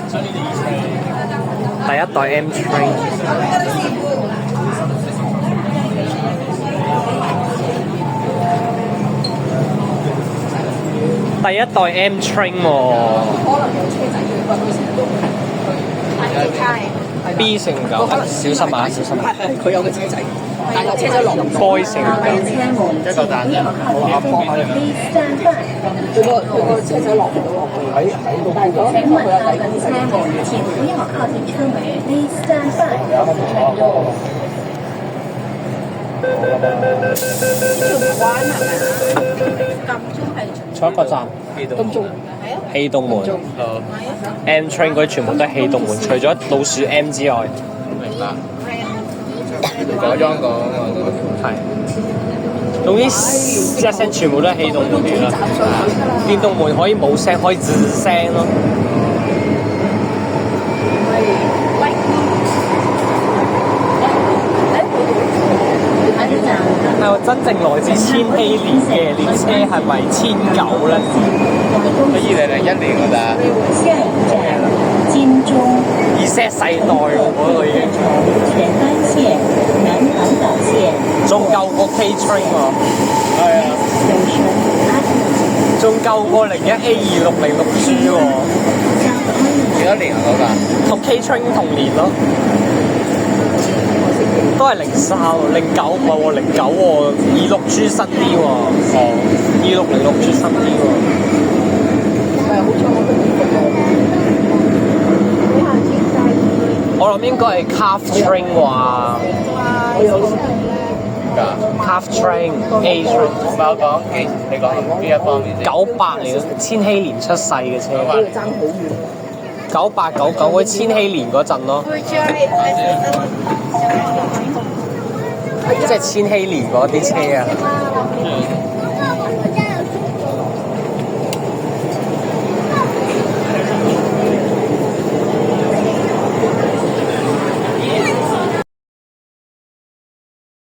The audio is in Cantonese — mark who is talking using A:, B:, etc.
A: 第一代 M Train。第一代 M Train 喎。B 成9，小心啊！小心。
B: 係佢有個車仔，但係車仔落唔到。
A: 該成9，
C: 一個蛋啫。
B: 佢個車仔落唔到落去。但係嗰邊佢有第二車門，
D: 請不要靠近車門。Please stand back from the train door。
A: 坐一個站。
B: 金鐘
A: 氣動門。M Train 嗰啲全部都係氣動門，除咗老鼠 M 之外。
C: 明白。改裝過
A: 係。總之一聲全部都係氣動門嚟啦。電動門可以冇聲，可以吱聲咯。係喎，真正來自千禧年嘅列車係咪1900咧？2001
C: 年㗎咋。
D: 下一站，金鐘。
A: Z 世代喎，嗰個已經。
D: 全班線、南港島線。
A: 仲舊過 K Train 喎。係啊。仲舊過01A2606G 喎。
C: 幾多年啊嗰個？
A: 同 K Train 同年咯。都係03、09唔係喎，09喎，26G 新啲喎。哦。2606G 新啲喎。我諗應該係 Calf Train 啩。Calf Train A Train。
C: 唔係我講幾？你講邊一方面先
A: ？98嚟嘅，千禧年出世嘅車。98、99嗰啲千禧年嗰陣咯。即係千禧年嗰啲車啊。